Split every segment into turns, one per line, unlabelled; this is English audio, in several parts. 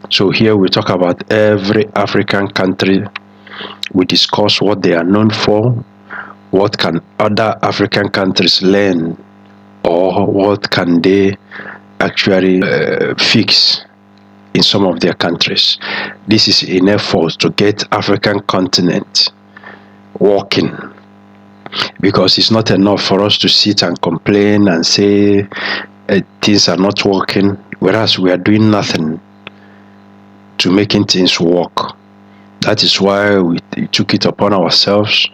So here we talk about every African country. We discuss what they are known for, what can other African countries learn, or what can they actually fix in some of their countries. This is in effort to get African continent working, because it's not enough for us to sit and complain and say things are not working, whereas we are doing nothing to making things work. That is why we took it upon ourselves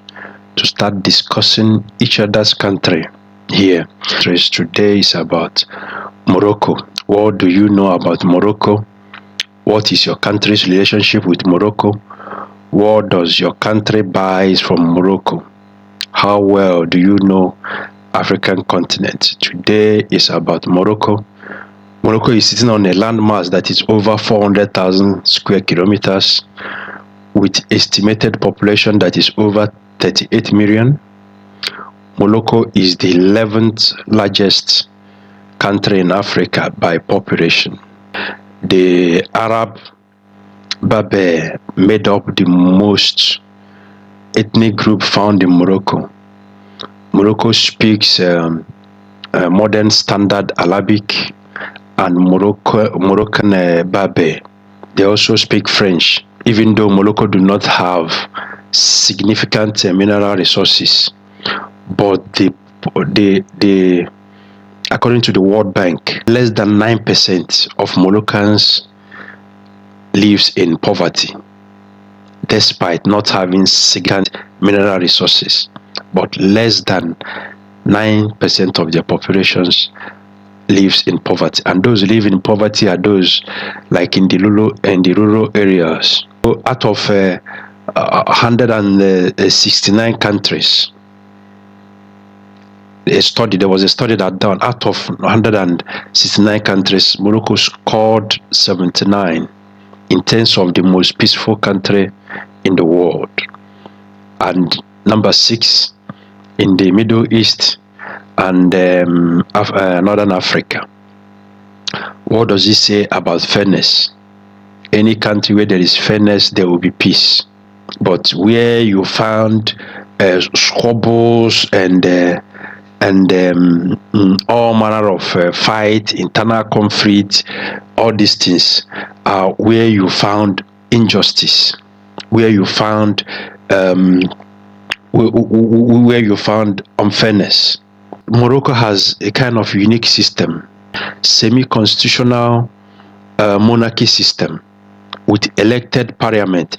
to start discussing each other's country here. Today is about Morocco. What do you know about Morocco? What is your country's relationship with Morocco? What does your country buy from Morocco? How well do you know African continent? Today is about Morocco. Morocco is sitting on a landmass that is over 400,000 square kilometers, with estimated population that is over 38 million. Morocco is the 11th largest country in Africa by population. The Arab Berber made up the most ethnic group found in Morocco. Morocco speaks modern standard Arabic and Moroccan Berber. They also speak French, even though Morocco do not have significant mineral resources. But according to the World Bank, less than 9% of Moroccans lives in poverty, despite not having significant mineral resources. But less than 9% of their populations lives in poverty, and those living in poverty are those like in the rural areas. So out of 169 countries, there was a study that done out of 169 countries, Morocco scored 79 in terms of the most peaceful country in the world, and number 6 in the Middle East and Northern Africa. What does it say about fairness? Any country where there is fairness, there will be peace. But where you found squabbles and all manner of fight, internal conflict, all these things are where you found injustice, where you found unfairness. Morocco has a kind of unique system, semi-constitutional monarchy system with elected parliament.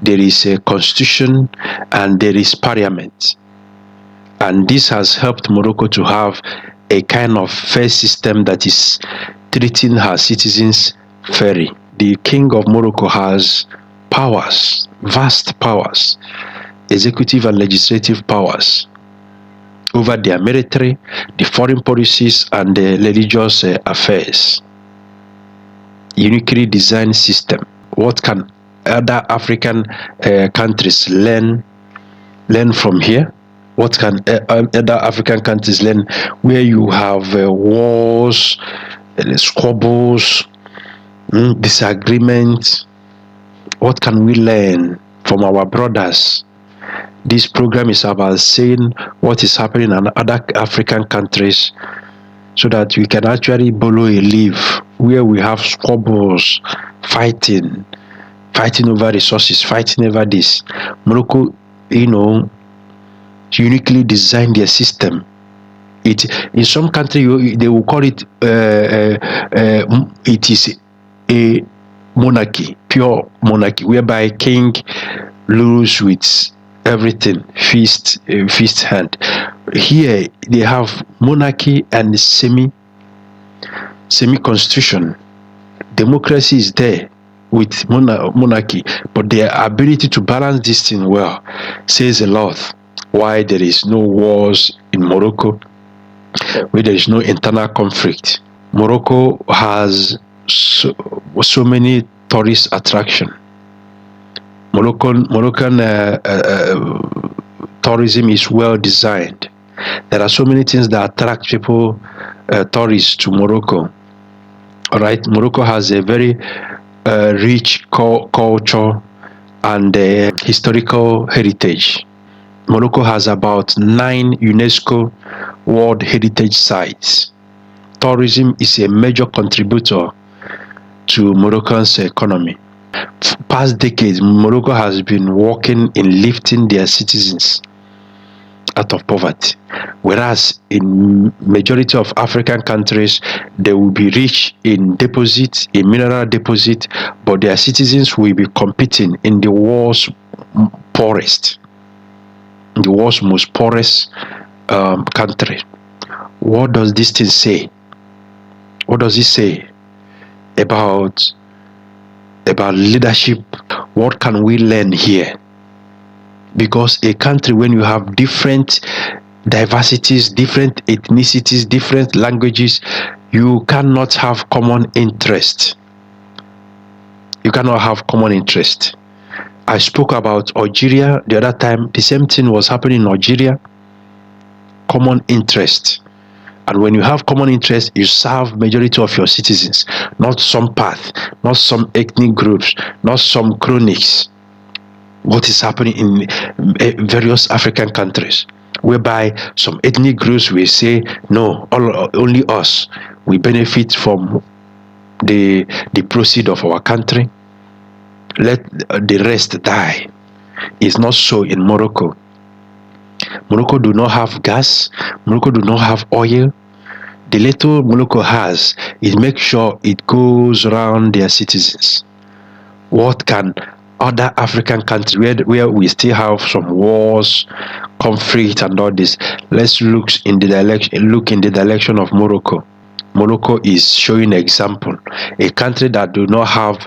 There is a constitution and there is parliament, and this has helped Morocco to have a kind of fair system that is treating her citizens fairly. The king of Morocco has powers, vast powers, executive and legislative powers over their military, the foreign policies, and the religious affairs. Uniquely designed system. What can other African countries learn from here? What can other African countries learn where you have wars, squabbles, disagreements? What can we learn from our brothers? This program is about seeing what is happening in other African countries, so that we can actually borrow a leaf where we have squabbles, fighting over resources, fighting over this. Morocco, uniquely designed their system. In some country they will call it it is a monarchy, pure monarchy, whereby king rules with everything, feast hand. Here they have monarchy and semi constitution. Democracy is there with monarchy, but their ability to balance this thing well says a lot. Why there is no wars in Morocco, where there is no internal conflict. Morocco has so many tourist attractions. Moroccan tourism is well designed. There are so many things that attract people, tourists to Morocco. All right, Morocco has a very rich culture and historical heritage. Morocco has about 9 UNESCO World Heritage Sites. Tourism is a major contributor to Moroccan's economy. Past decades, Morocco has been working in lifting their citizens out of poverty, whereas in majority of African countries they will be rich in deposit, in mineral deposit, but their citizens will be competing in the world's poorest, the world's most poorest country. What does this thing say? What does it say about leadership? What can we learn here? Because a country, when you have different diversities, different ethnicities, different languages, you cannot have common interest. You cannot have common interest. I spoke about Algeria the other time. The same thing was happening in Algeria. Common interest. And when you have common interest, you serve majority of your citizens, not some path, not some ethnic groups, not some chronics. What is happening in various African countries, whereby some ethnic groups will say, no, only us, we benefit from the proceed of our country, let the rest die. It's not so in Morocco. Morocco do not have gas. Morocco do not have oil. The little Morocco has, it makes sure it goes around their citizens. What can other African countries where we still have some wars, conflict, and all this? Let's look in the direction of Morocco. Morocco is showing example, a country that do not have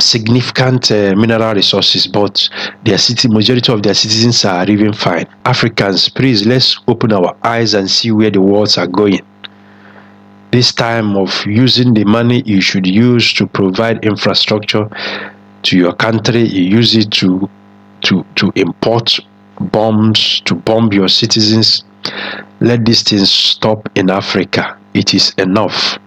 significant mineral resources, but their majority of their citizens are living fine. Africans, please, let's open our eyes and see where the worlds are going. This time of using the money you should use to provide infrastructure to your country, you use it to import bombs, to bomb your citizens. Let these things stop in Africa. It is enough.